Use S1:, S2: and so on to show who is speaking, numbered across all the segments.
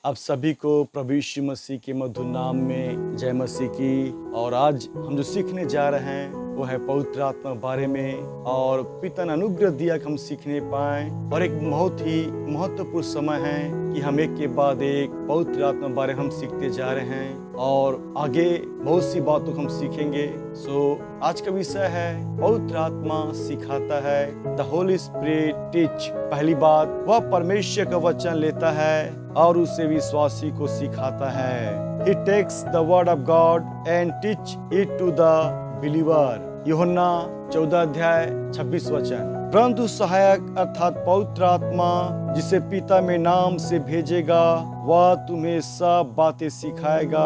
S1: आप सभी को प्रभु यीशु मसीह के मधुर नाम में जय मसीह की। और आज हम जो सीखने जा रहे हैं वो है पवित्र आत्मा के बारे में, और पिता ने अनुग्रह दिया कि हम सीखने पाएं। और एक बहुत ही महत्वपूर्ण समय है कि हम एक के बाद एक पवित्र आत्मा के बारे में हम सीखते जा रहे हैं और आगे बहुत सी बातों को हम सीखेंगे। आज का विषय है पवित्र आत्मा सिखाता है। The Holi spirit teach. पहली बात, वह परमेश्वर का वचन लेता है और उसे विश्वासी को सिखाता है। He takes the word of God and teach it to the believer। यूहन्ना 14 अध्याय 26 वचन। परंतु सहायक अर्थात पवित्र आत्मा जिसे पिता में नाम से भेजेगा वह तुम्हें सब बातें सिखाएगा।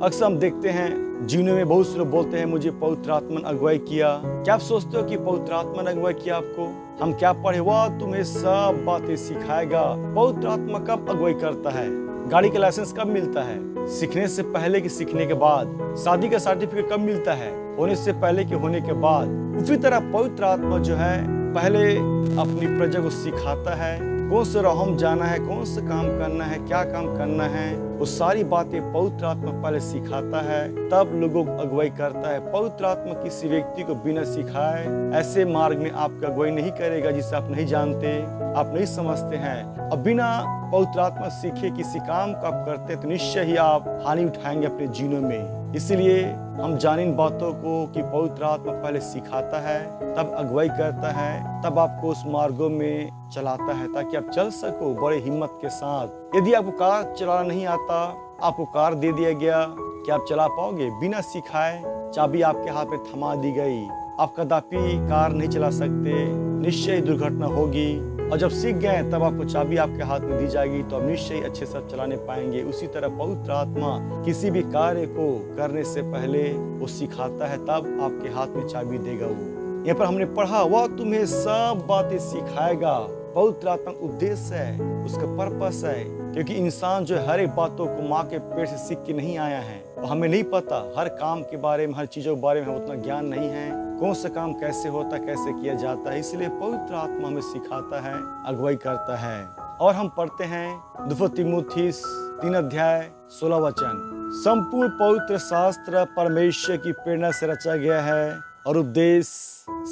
S1: अक्सर हम देखते हैं जीवन में बहुत से लोग बोलते हैं मुझे पवित्र आत्मा ने अगुवाई किया। क्या आप सोचते हो कि पवित्र आत्मा ने अगुवाई किया आपको? हम क्या पढ़े? वह तुम्हें सब बातें सिखाएगा। पवित्र आत्मा कब अगुवाई करता है? गाड़ी का लाइसेंस कब मिलता है? सीखने से पहले कि सीखने के बाद? शादी का सर्टिफिकेट कब मिलता है? होने से पहले कि होने के बाद? उसी तरह पवित्र आत्मा जो है पहले अपनी प्रजा को सिखाता है कौन से राह में जाना है, कौन से काम करना है, क्या काम करना है। वो सारी बातें पवित्र आत्मा पहले सिखाता है, तब लोगों को अगुवाई करता है। पवित्र आत्मा किसी व्यक्ति को बिना सिखाए ऐसे मार्ग में आपका अगुवाई नहीं करेगा जिसे आप नहीं जानते, आप नहीं समझते हैं। और बिना पवित्र आत्मा सीखे किसी काम को आप करते तो निश्चय ही आप हानि उठाएंगे अपने जीवन में। इसलिए हम जाने इन बातों को कि पवित्र आत्मा पहले सिखाता है, तब अगुवाई करता है, तब आपको उस मार्गों में चलाता है ताकि आप चल सको बड़े हिम्मत के साथ। यदि आपको कार चलाना नहीं आता, आपको कार दे दिया गया, क्या आप चला पाओगे? बिना सिखाए चाबी आपके हाथ में थमा दी गई, आप कदापि कार नहीं चला सकते, निश्चय ही दुर्घटना होगी। और जब सीख गए तब आपको चाबी आपके हाथ में दी जाएगी तो आप निश्चय ही अच्छे से चलाने पाएंगे। उसी तरह पवित्र आत्मा किसी भी कार्य को करने से पहले वो सिखाता है, तब आपके हाथ में चाबी देगा। वो यहाँ पर हमने पढ़ा वह तुम्हें सब बातें सिखाएगा। पवित्र आत्मा उद्देश्य है, उसका पर्पस है, क्योंकि इंसान जो हर एक बातों को माँ के पेट से सीख के नहीं आया है। और हमें नहीं पता हर काम के बारे में, हर चीजों के बारे में उतना ज्ञान नहीं है, कौन सा काम कैसे होता है, कैसे किया जाता है। इसलिए पवित्र आत्मा हमें सिखाता है, अगुवाई करता है। और हम पढ़ते हैं 2 तीमुथियुस 3 अध्याय 16 वचन। संपूर्ण पवित्र शास्त्र परमेश्वर की प्रेरणा से रचा गया है और उपदेश,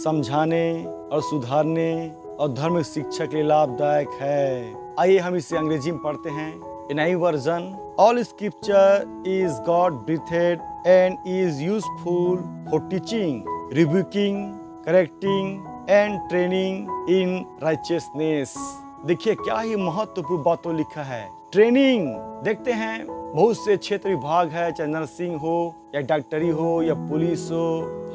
S1: समझाने और सुधारने और धर्म शिक्षा के लिए लाभदायक है। आइए हम इसे अंग्रेजी में पढ़ते हैं। In NIV version, all scripture is God breathed and is useful for teaching, rebuking, correcting and training in righteousness। देखिए क्या ही महत्वपूर्ण बातों लिखा है। ट्रेनिंग देखते हैं बहुत से क्षेत्र विभाग है, चाहे नर्सिंग हो या डॉक्टरी हो या पुलिस हो,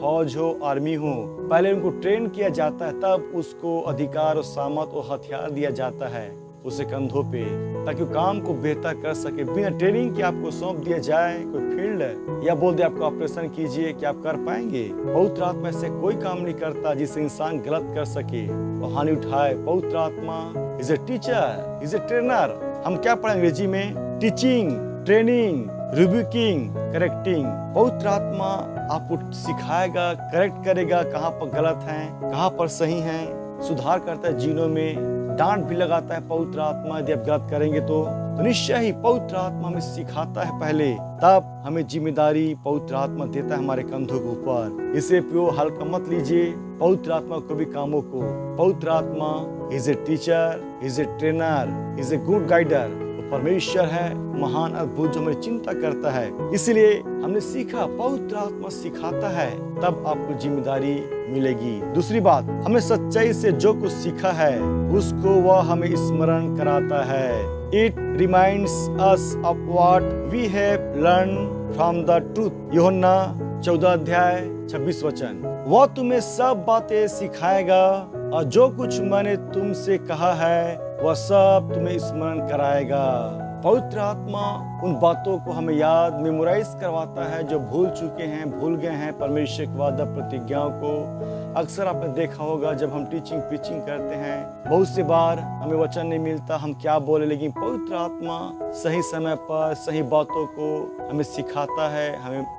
S1: फौज हो, आर्मी हो। पहले उनको ट्रेन किया जाता है, तब उसको अधिकार और सामर्थ और हथियार दिया जाता है उसे कंधों पे, ताकि काम को बेहतर कर सके। बिना ट्रेनिंग के आपको सौंप दिया जाए कोई फील्ड या बोल दे आपको ऑपरेशन कीजिए, क्या आप कर पाएंगे? पवित्र आत्मा से कोई काम नहीं करता जिससे इंसान गलत कर सके और हानि उठाए। पवित्र आत्मा is a teacher, is a trainer. हम क्या पढ़े अंग्रेजी में? Teaching, training, rebuking, correcting. पवित्र आत्मा आपको सिखाएगा, करेक्ट करेगा, कहाँ पर गलत है, कहाँ पर सही है, सुधार करता है जीनों में, डांट भी लगाता है पवित्र आत्मा यदि आप गलत करेंगे तो निश्चय ही पवित्र आत्मा हमें सिखाता है पहले, तब हमें जिम्मेदारी पवित्र आत्मा देता है हमारे कंधों के ऊपर। इसे प्योर हल्का मत लीजिए पवित्र आत्मा को भी कामों को। पवित्र आत्मा is a teacher, is a trainer, is a good guider. परमेश्वर है महान अद्भुत जो हमें चिंता करता है। इसलिए हमने सीखा पवित्र आत्मा सिखाता है, तब आपको जिम्मेदारी मिलेगी। दूसरी बात, हमें सच्चाई से जो कुछ सीखा है उसको वह हमें स्मरण कराता है। It reminds us of what we have learned from the truth। यूहन्ना 14 अध्याय 26 वचन। वह तुम्हें सब बातें सिखाएगा और जो कुछ मैंने तुमसे कहा है वह सब तुम्हें स्मरण कराएगा। पवित्र आत्मा उन बातों को हमें याद मेमोराइज करवाता है जो भूल चुके हैं, भूल गए हैं परमेश्वर की वादा प्रतिज्ञाओं को। अक्सर आपने देखा होगा जब हम टीचिंग प्रीचिंग करते हैं, बहुत सी बार हमें वचन नहीं मिलता, हम क्या बोले, लेकिन पवित्र आत्मा सही समय पर सही बातों को हमें सिखाता है,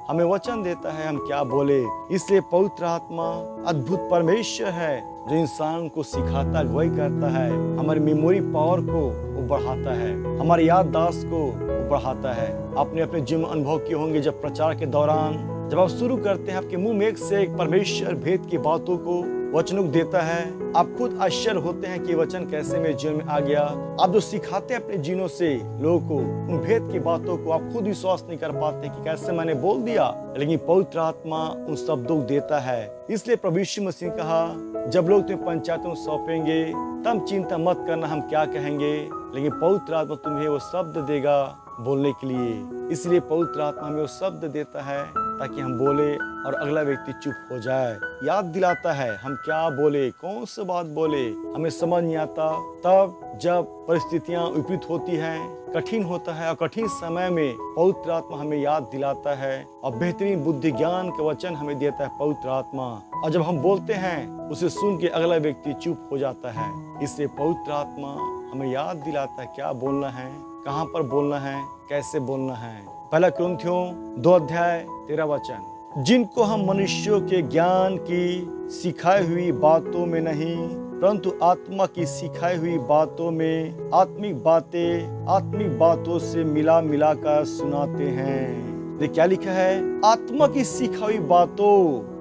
S1: हमें वचन देता है हम क्या बोले। इसलिए पवित्र आत्मा अद्भुत परमेश्वर है जो इंसान को सिखाता, अगुवाई करता है, हमारी मेमोरी पावर को वो वो बढ़ाता है, हमारी याददाश्त को वो बढ़ाता है। आपने अपने जीवन में अनुभव किए होंगे, जब प्रचार के दौरान जब आप शुरू करते हैं, आपके मुंह में एक से एक परमेश्वर भेद की बातों को, वचनों को देता है। आप खुद आश्चर्य होते हैं कि वचन कैसे मेरे जीवन में आ गया। आप जो सिखाते हैं अपने जीनों से लोगों को, उन भेद की बातों को आप खुद विश्वास नहीं कर पाते कि कैसे मैंने बोल दिया, लेकिन पवित्र आत्मा उन शब्दों को देता है। इसलिए प्रभु यीशु मसीह ने कहा, जब लोग तुम्हें पंचायतों में सौंपेंगे तब चिंता मत करना हम क्या कहेंगे, लेकिन पवित्र आत्मा तुम्हें वो शब्द देगा बोलने के लिए। इसलिए पवित्र आत्मा हमें वो शब्द देता है ताकि हम बोले और अगला व्यक्ति चुप हो जाए। याद दिलाता है हम क्या बोले, कौन सी बात बोले, हमें समझ नहीं आता। तब जब परिस्थितियां विपरीत होती हैं, कठिन होता है, और कठिन समय में पवित्र आत्मा हमें याद दिलाता है और बेहतरीन बुद्धि ज्ञान के वचन हमें देता है पवित्र आत्मा। और जब हम बोलते हैं उसे सुन के अगला व्यक्ति चुप हो जाता है। इसलिए पवित्र आत्मा हमें याद दिलाता है क्या बोलना है, कहाँ पर बोलना है, कैसे बोलना है। पहला कुरिन्थियों 2:13, जिनको हम मनुष्यों के ज्ञान की सिखाई हुई बातों में नहीं परंतु आत्मा की सिखाई हुई बातों में आत्मिक बातों से मिला मिला कर सुनाते हैं। ये क्या लिखा है? आत्मा की सिखाई हुई बातों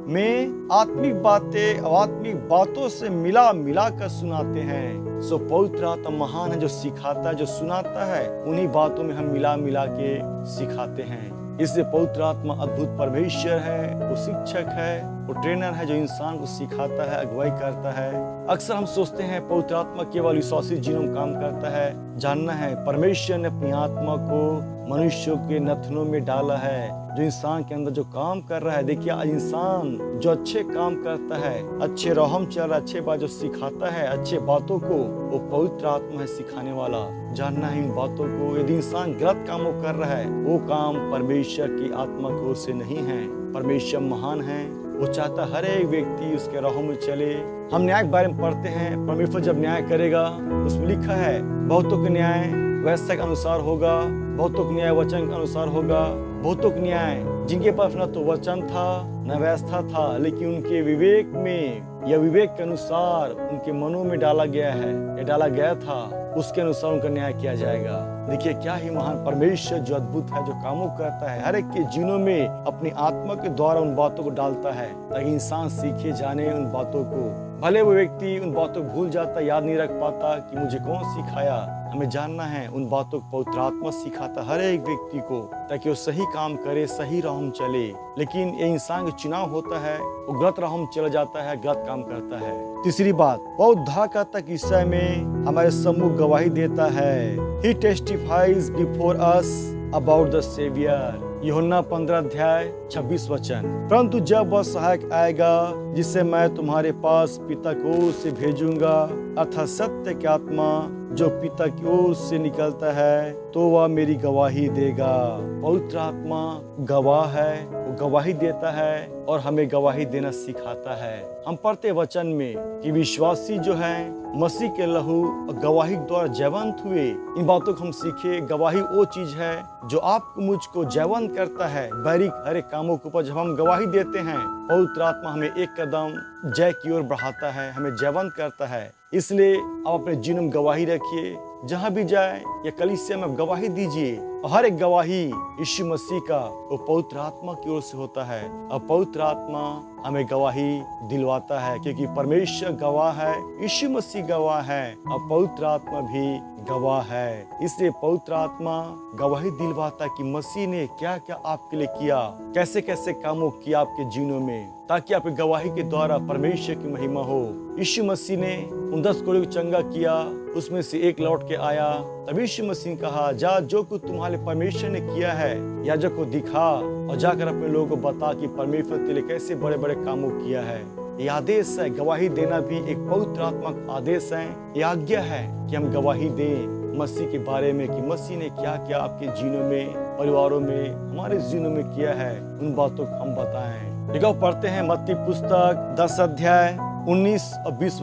S1: में आत्मिक बातों से मिला मिला कर सुनाते हैं। सो पवित्र आत्मा महान है, जो सिखाता है, जो सुनाता है, उन्हीं बातों में हम मिला मिला के सिखाते हैं। इसलिए पवित्र आत्मा अद्भुत परमेश्वर है, वो शिक्षक है, वो ट्रेनर है, जो इंसान को सिखाता है, अगुवाई करता है। अक्सर हम सोचते हैं पवित्र आत्मा केवल विश्वासी जीनों में काम करता है। जानना है परमेश्वर ने अपनी आत्मा को मनुष्यों के नथनों में डाला है, जो इंसान के अंदर जो काम कर रहा है। देखिए आज इंसान जो अच्छे काम करता है, अच्छे रहम चल रहा है, अच्छे बात जो सिखाता है, अच्छे बातों को, वो पवित्र आत्मा है सिखाने वाला। जानना है इन बातों को। यदि इंसान गलत कामों कर रहा है, वो काम परमेश्वर की आत्मा की ओर से नहीं है। परमेश्वर महान है, वो चाहता हर एक व्यक्ति उसके राहों में चले। हम न्याय के बारे में पढ़ते हैं, परमेश्वर जब न्याय करेगा उसमें लिखा है बहुतों का न्याय व्यवस्था के अनुसार होगा, बहुतों का न्याय वचन के अनुसार होगा। बहुतों का न्याय जिनके पास न तो वचन था न व्यवस्था था, लेकिन उनके विवेक में या विवेक के अनुसार उनके मनों में डाला गया है या डाला गया था, उसके अनुसार उनका न्याय किया जाएगा। देखिए क्या ही महान परमेश्वर जो अद्भुत है, जो कामों करता है, हर एक के जीनों में अपनी आत्मा के द्वारा उन बातों को डालता है ताकि इंसान सीखे जाने उन बातों को। भले वो व्यक्ति उन बातों को भूल जाता, याद नहीं रख पाता कि मुझे कौन सिखाया। हमें जानना है उन बातों को पवित्र आत्मा सिखाता हर एक व्यक्ति को, ताकि वो सही काम करे, सही राह में चले। लेकिन ये इंसान का चुनाव होता है, वो गलत राह में चला जाता है, गलत काम करता है। तीसरी बात, वो उद्धारकर्ता के विषय में हमारे सम्मुख गवाही देता है। He testifies before us about the Savior। यूहन्ना 15:26। परंतु जब वह सहायक आएगा, जिसे मैं तुम्हारे पास पिता की ओर से भेजूंगा, अर्थात सत्य की आत्मा जो पिता की ओर से निकलता है, तो वह मेरी गवाही देगा। पवित्र आत्मा गवाह है, वो गवाही देता है और हमें गवाही देना सिखाता है। हम पढ़ते वचन में कि विश्वासी जो है मसीह के लहू और गवाही द्वारा जयवंत हुए। इन बातों को हम सीखे। गवाही वो चीज है जो आपको मुझको जयवंत करता है बैरी हर एक कामों के ऊपर। जब हम गवाही देते हैं, पवित्र आत्मा हमें एक कदम जय की ओर बढ़ाता है, हमें जयवंत करता है। इसलिए आप अपने जीवन में गवाही रखिए, जहाँ भी जाए या कलीसिया में गवाही दीजिए। और हर एक गवाही यीशु मसीह का वो पवित्र आत्मा की ओर से होता है, और पवित्र आत्मा हमें गवाही दिलवाता है, क्योंकि परमेश्वर गवाह है, यीशु मसीह गवाह है और पवित्र आत्मा भी गवाह है। इसलिए पवित्र आत्मा गवाही दिलवाता कि मसीह ने क्या क्या आपके लिए किया, कैसे कैसे कामों किया आपके जीवनों में, ताकि आपकी गवाही के द्वारा परमेश्वर की महिमा हो। यीशु मसीह ने उन 10 कोढ़ियों को चंगा किया, उसमें से एक लौट के आया। तब यीशु मसीह ने कहा, जा जो कुछ तुम्हारे परमेश्वर ने किया है याजक को दिखा और जाकर अपने लोगों को बता कि परमेश्वर तेरे लिए कैसे बड़े बड़े कामों किया है। ये आदेश है, गवाही देना भी एक पवित्र आत्मा का आदेश है। ये आज्ञा है कि हम गवाही दें मसीह के बारे में, कि मसीह ने क्या क्या आपके जीवनों में, परिवारों में, हमारे जीवनों में किया है, उन बातों को हम बताएं। देखो पढ़ते हैं मत्ती पुस्तक 10:19 और 20।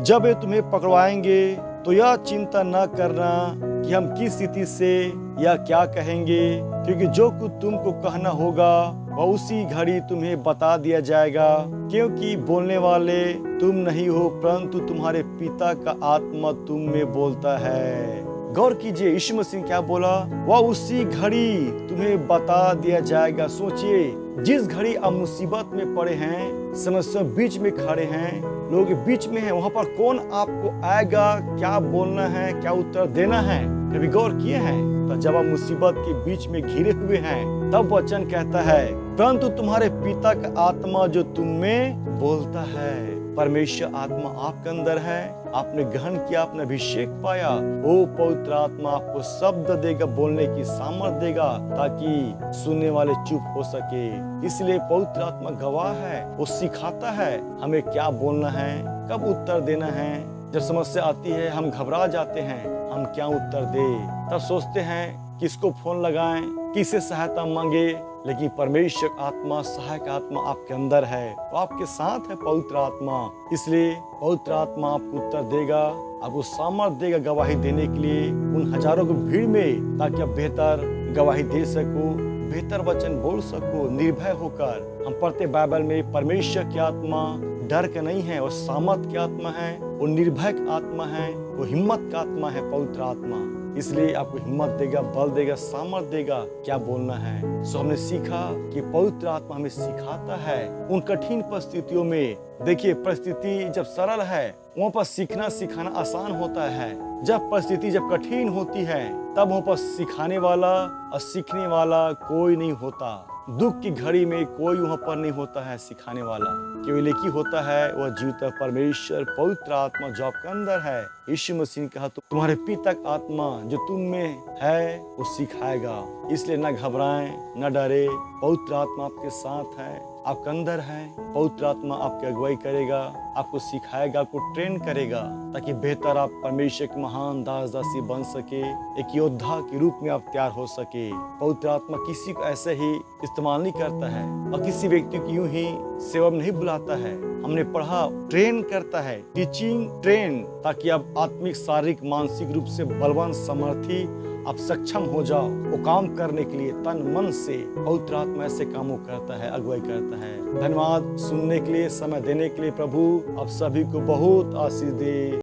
S1: जब ये तुम्हें पकड़वाएंगे तो यह चिंता न करना कि हम किस स्थिति से या क्या कहेंगे, क्योंकि जो कुछ तुमको कहना होगा वह उसी घड़ी तुम्हें बता दिया जाएगा, क्योंकि बोलने वाले तुम नहीं हो परंतु तुम्हारे पिता का आत्मा तुम में बोलता है। गौर कीजिए यीशु मसीह ने क्या बोला, वह उसी घड़ी तुम्हें बता दिया जाएगा। सोचिए, जिस घड़ी आप मुसीबत में पड़े हैं, समस्या बीच में खड़े हैं, लोगों के बीच में हैं, वहां पर कौन आपको आएगा, क्या बोलना है, क्या उत्तर देना है, कभी गौर किए हैं? तो जब आप मुसीबत के बीच में घिरे हुए हैं, तब वचन कहता है, परंतु तुम्हारे पिता का आत्मा जो तुम में बोलता है। परमेश्वर आत्मा आपके अंदर है, आपने ग्रहण किया, आपने अभिषेक पाया, वो पवित्र आत्मा आपको शब्द देगा, बोलने की सामर्थ देगा, ताकि सुनने वाले चुप हो सके। इसलिए पवित्र आत्मा गवाह है, वो सिखाता है हमें क्या बोलना है, कब उत्तर देना है। जब समस्या आती है, हम घबरा जाते हैं, हम क्या उत्तर दे, तब सोचते हैं किसको फोन लगाएं, किससे सहायता मांगे, लेकिन परमेश्वर आत्मा, सहायक आत्मा आपके अंदर है, वो आपके साथ है पवित्र आत्मा। इसलिए पवित्र आत्मा आपको उत्तर देगा, आपको सामर्थ देगा गवाही देने के लिए उन हजारों की भीड़ में, ताकि आप बेहतर गवाही दे सको, बेहतर वचन बोल सको निर्भय होकर। हम पढ़ते बाइबल में परमेश्वर की आत्मा डर का नहीं है, वो सामर्थ की आत्मा है, वो निर्भय आत्मा है, वो हिम्मत का आत्मा है पवित्र आत्मा। इसलिए आपको हिम्मत देगा, बल देगा, सामर्थ देगा क्या बोलना है। सो हमने सीखा कि पवित्र आत्मा हमें सिखाता है उन कठिन परिस्थितियों में। देखिए, परिस्थिति जब सरल है, वहाँ पर सीखना सिखाना आसान होता है। जब परिस्थिति जब कठिन होती है, तब वहाँ पर सिखाने वाला और सीखने वाला कोई नहीं होता। दुख की घड़ी में कोई वहाँ पर नहीं होता है सिखाने वाला, केवल एक ही होता है, वह जीवित परमेश्वर पवित्र आत्मा जो आपके अंदर है। यीशु मसीह ने कहा, तो तुम्हारे पिता का आत्मा जो तुम में है वो सिखाएगा। इसलिए न घबराएं, न डरे, पवित्र आत्मा आपके साथ है, आपके अंदर है। पवित्र आत्मा आपकी अगुवाई करेगा, आपको सिखाएगा, आपको ट्रेन करेगा, ताकि बेहतर आप परमेश्वर के महान दास दासी बन सके, एक योद्धा के रूप में आप तैयार हो सके। पवित्र आत्मा किसी को ऐसे ही इस्तेमाल नहीं करता है और किसी व्यक्ति को यूं ही सेवा में नहीं बुलाता है। हमने पढ़ा, ट्रेन करता है, टीचिंग ट्रेन, ताकि आप आत्मिक, शारीरिक, मानसिक रूप से बलवान, समर्थी, आप सक्षम हो जाओ वो काम करने के लिए तन मन से। पवित्र आत्मा ऐसे कामों करता है, अगुवाई करता है। धन्यवाद सुनने के लिए, समय देने के लिए। प्रभु आप सभी को बहुत आशीष दे।